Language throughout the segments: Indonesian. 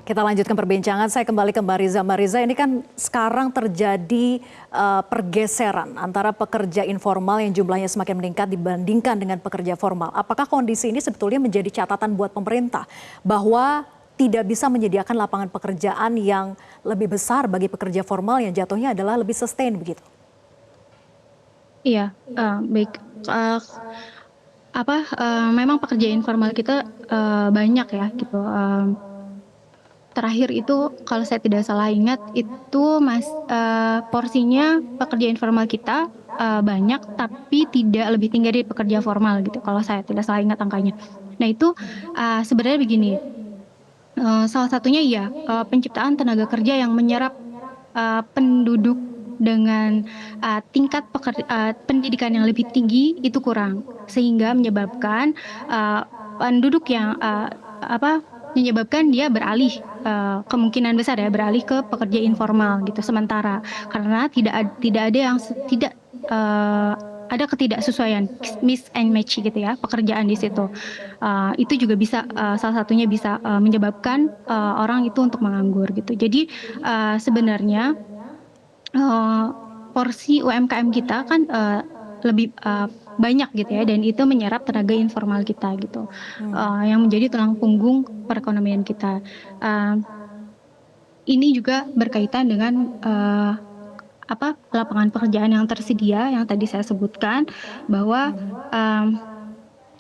Kita lanjutkan perbincangan. Saya kembali ke Mbak Riza. Mbak Riza, ini kan sekarang terjadi pergeseran antara pekerja informal yang jumlahnya semakin meningkat dibandingkan dengan pekerja formal. Apakah kondisi ini sebetulnya menjadi catatan buat pemerintah bahwa tidak bisa menyediakan lapangan pekerjaan yang lebih besar bagi pekerja formal yang jatuhnya adalah lebih sustain begitu? Iya, baik. Eh, Memang pekerja informal kita banyak ya gitu. Terakhir itu kalau saya tidak salah ingat itu porsinya pekerja informal kita banyak tapi tidak lebih tinggi dari pekerja formal gitu. Kalau saya tidak salah ingat angkanya. Nah itu sebenarnya begini. Salah satunya ya penciptaan tenaga kerja yang menyerap penduduk dengan pendidikan yang lebih tinggi itu kurang, sehingga menyebabkan penduduk yang menyebabkan dia beralih, kemungkinan besar ya beralih ke pekerja informal gitu sementara, karena tidak ada yang tidak uh, ada ketidaksesuaian, miss and match gitu ya pekerjaan di situ. Itu juga bisa salah satunya bisa menyebabkan orang itu untuk menganggur gitu. Jadi sebenarnya uh, porsi UMKM kita kan lebih banyak gitu ya, dan itu menyerap tenaga informal kita gitu, yang menjadi tulang punggung perekonomian kita. Uh, ini juga berkaitan dengan lapangan pekerjaan yang tersedia yang tadi saya sebutkan, bahwa um,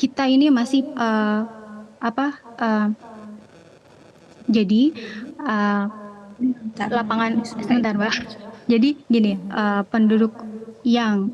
kita ini masih apa uh, jadi uh, lapangan sebentar Mbak. Jadi gini, penduduk yang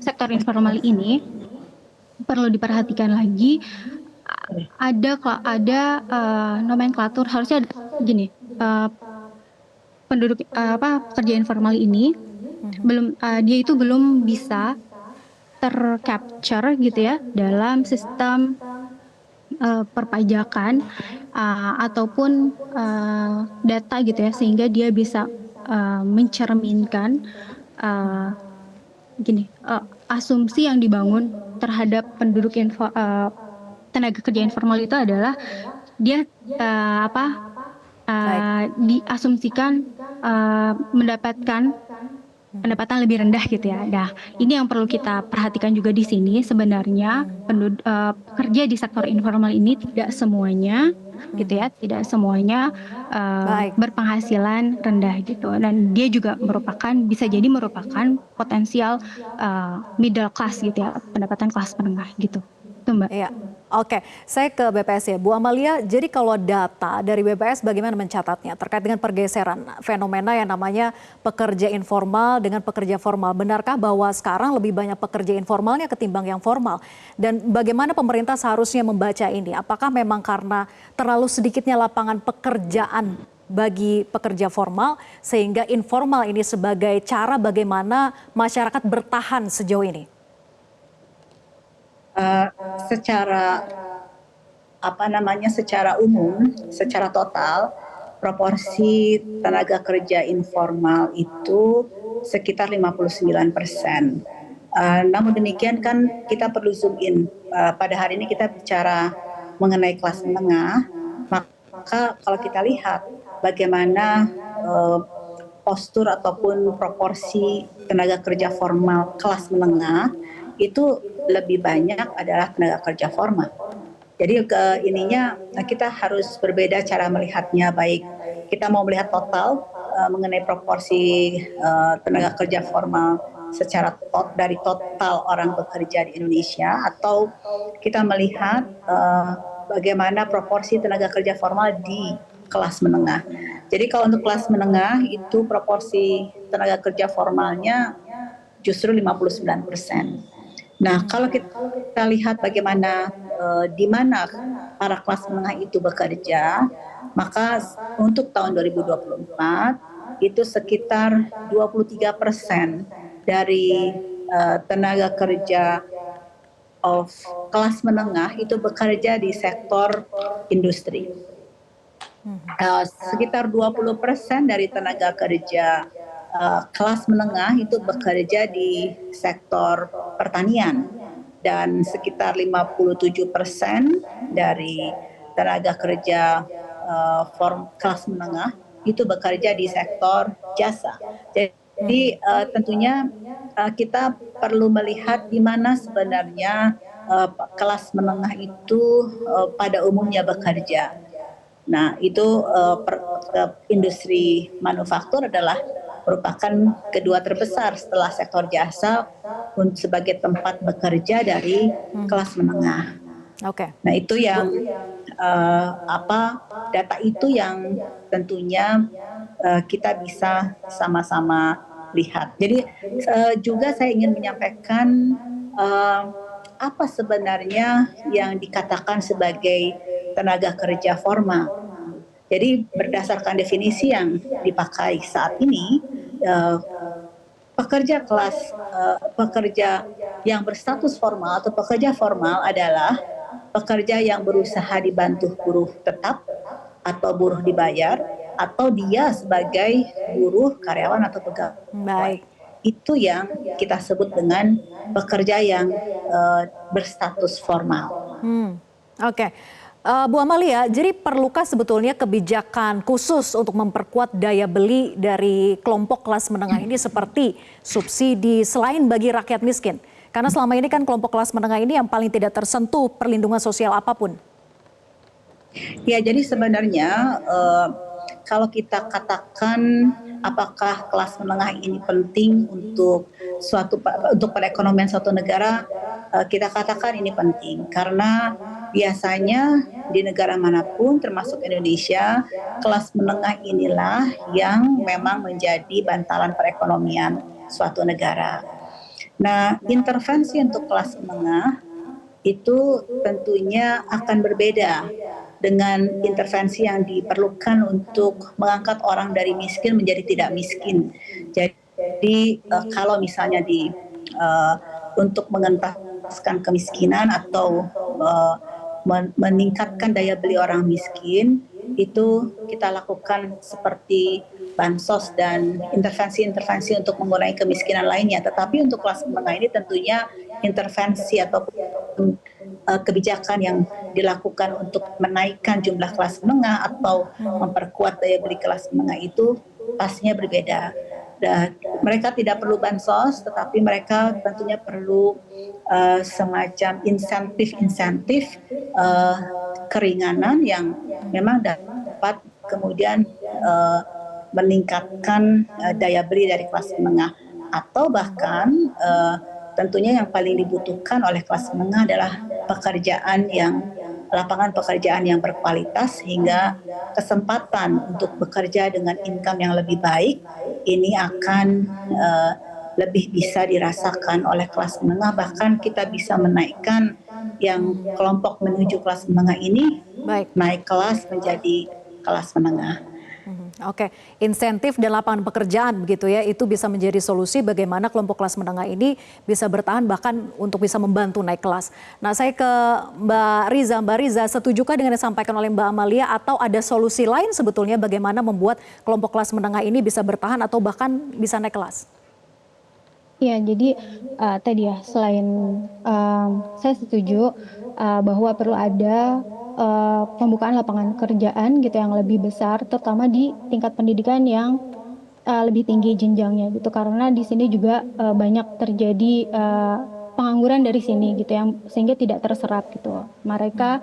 sektor informal ini perlu diperhatikan lagi. Ada nomenklatur, harusnya gini, penduduk pekerja informal ini dia itu belum bisa tercapture gitu ya dalam sistem perpajakan ataupun data gitu ya, sehingga dia bisa mencerminkan asumsi yang dibangun terhadap tenaga kerja informal itu adalah dia diasumsikan mendapatkan pendapatan lebih rendah gitu ya. Nah, ini yang perlu kita perhatikan juga di sini. Sebenarnya pekerja di sektor informal ini tidak semuanya gitu ya, tidak semuanya berpenghasilan rendah gitu. Dan dia juga bisa jadi merupakan potensial middle class gitu ya, pendapatan kelas menengah gitu. Itu Mbak. Iya, oke. Saya ke BPS ya, Bu Amalia. Jadi kalau data dari BPS bagaimana mencatatnya terkait dengan pergeseran fenomena yang namanya pekerja informal dengan pekerja formal? Benarkah bahwa sekarang lebih banyak pekerja informalnya ketimbang yang formal? Dan bagaimana pemerintah seharusnya membaca ini? Apakah memang karena terlalu sedikitnya lapangan pekerjaan bagi pekerja formal sehingga informal ini sebagai cara bagaimana masyarakat bertahan sejauh ini? Secara secara umum, secara total, proporsi tenaga kerja informal itu sekitar 59%. Namun demikian kan kita perlu zoom in. Pada hari ini kita bicara mengenai kelas menengah, maka kalau kita lihat bagaimana postur ataupun proporsi tenaga kerja formal kelas menengah itu lebih banyak adalah tenaga kerja formal. Jadi kita harus berbeda cara melihatnya, baik kita mau melihat total mengenai proporsi tenaga kerja formal dari total orang bekerja di Indonesia, atau kita melihat bagaimana proporsi tenaga kerja formal di kelas menengah. Jadi kalau untuk kelas menengah itu proporsi tenaga kerja formalnya justru 59%. Nah, kalau kita lihat bagaimana di mana para kelas menengah itu bekerja, maka untuk tahun 2024 itu sekitar 23% dari tenaga kerja kelas menengah itu bekerja di sektor industri. Sekitar 20% dari tenaga kerja kelas menengah itu bekerja di sektor pertanian, dan sekitar 57% dari tenaga kerja kelas menengah itu bekerja di sektor jasa. Jadi tentunya kita perlu melihat di mana sebenarnya kelas menengah itu pada umumnya bekerja. Nah, itu industri manufaktur adalah merupakan kedua terbesar setelah sektor jasa sebagai tempat bekerja dari kelas menengah. Oke. Nah, itu yang data itu yang tentunya kita bisa sama-sama lihat. Jadi juga saya ingin menyampaikan apa sebenarnya yang dikatakan sebagai tenaga kerja formal. Jadi berdasarkan definisi yang dipakai saat ini, pekerja yang berstatus formal atau pekerja formal adalah pekerja yang berusaha dibantu buruh tetap atau buruh dibayar, atau dia sebagai buruh, karyawan atau pegawai. Baik. Itu yang kita sebut dengan pekerja yang berstatus formal. Oke. Bu Amalia, jadi perlukah sebetulnya kebijakan khusus untuk memperkuat daya beli dari kelompok kelas menengah ini seperti subsidi selain bagi rakyat miskin? Karena selama ini kan kelompok kelas menengah ini yang paling tidak tersentuh perlindungan sosial apapun. Ya, jadi sebenarnya kalau kita katakan apakah kelas menengah ini penting untuk perekonomian suatu negara, kita katakan ini penting karena biasanya di negara manapun termasuk Indonesia, kelas menengah inilah yang memang menjadi bantalan perekonomian suatu negara. Nah, intervensi untuk kelas menengah itu tentunya akan berbeda dengan intervensi yang diperlukan untuk mengangkat orang dari miskin menjadi tidak miskin. Jadi kalau misalnya untuk mengentaskan kemiskinan atau meningkatkan daya beli orang miskin, itu kita lakukan seperti bansos dan intervensi-intervensi untuk mengurangi kemiskinan lainnya. Tetapi untuk kelas menengah ini tentunya intervensi atau kebijakan yang dilakukan untuk menaikkan jumlah kelas menengah atau memperkuat daya beli kelas menengah itu pastinya berbeda. Dan mereka tidak perlu bansos, tetapi mereka tentunya perlu semacam insentif keringanan yang memang dapat kemudian meningkatkan daya beli dari kelas menengah, atau bahkan tentunya yang paling dibutuhkan oleh kelas menengah adalah lapangan pekerjaan yang berkualitas, sehingga kesempatan untuk bekerja dengan income yang lebih baik ini akan lebih bisa dirasakan oleh kelas menengah. Bahkan kita bisa menaikkan yang kelompok menuju kelas menengah ini naik kelas menjadi kelas menengah. Oke, insentif dan lapangan pekerjaan begitu ya, itu bisa menjadi solusi bagaimana kelompok kelas menengah ini bisa bertahan bahkan untuk bisa membantu naik kelas. Nah, saya ke Mbak Riza. Mbak Riza, setujukah dengan yang disampaikan oleh Mbak Amalia atau ada solusi lain sebetulnya bagaimana membuat kelompok kelas menengah ini bisa bertahan atau bahkan bisa naik kelas? Ya, jadi tadi ya, selain saya setuju bahwa perlu ada pembukaan lapangan kerjaan gitu yang lebih besar, terutama di tingkat pendidikan yang lebih tinggi jenjangnya gitu, karena di sini juga banyak terjadi pengangguran dari sini gitu, yang sehingga tidak terserap gitu. Mereka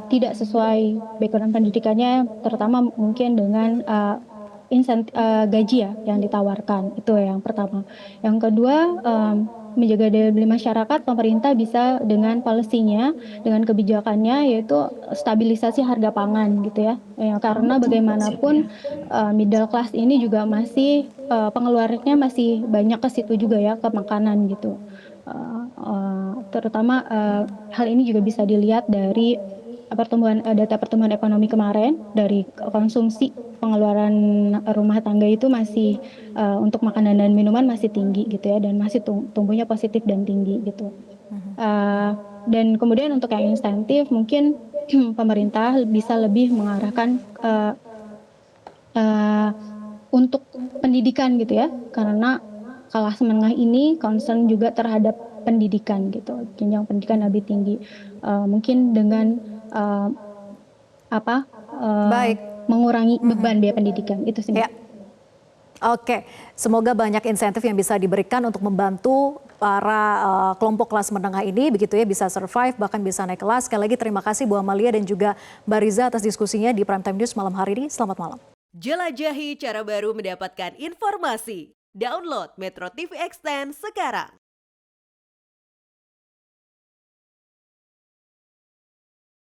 tidak sesuai background pendidikannya, terutama mungkin dengan gaji ya yang ditawarkan. Itu yang pertama. Yang kedua, menjaga daya beli masyarakat, pemerintah bisa dengan policy-nya, dengan kebijakannya, yaitu stabilisasi harga pangan gitu ya. Karena bagaimanapun middle class ini juga masih pengeluarannya masih banyak ke situ juga ya, ke makanan gitu. Terutama hal ini juga bisa dilihat dari data pertumbuhan ekonomi kemarin. Dari konsumsi pengeluaran rumah tangga itu masih untuk makanan dan minuman masih tinggi gitu ya, dan masih tumbuhnya positif dan tinggi gitu. Dan kemudian untuk yang insentif mungkin pemerintah bisa lebih mengarahkan untuk pendidikan gitu ya, karena kelas menengah ini concern juga terhadap pendidikan gitu, jenjang pendidikan lebih tinggi. Mungkin dengan Baik. mengurangi beban biaya pendidikan. Itu sih, Mbak. Ya. Oke, semoga banyak insentif yang bisa diberikan untuk membantu para kelompok kelas menengah ini begitu ya, bisa survive bahkan bisa naik kelas. Sekali lagi terima kasih Bu Amalia dan juga Mbak Riza atas diskusinya di Prime Time News malam hari ini. Selamat malam. Jelajahi cara baru mendapatkan informasi. Download Metro TV Extend sekarang.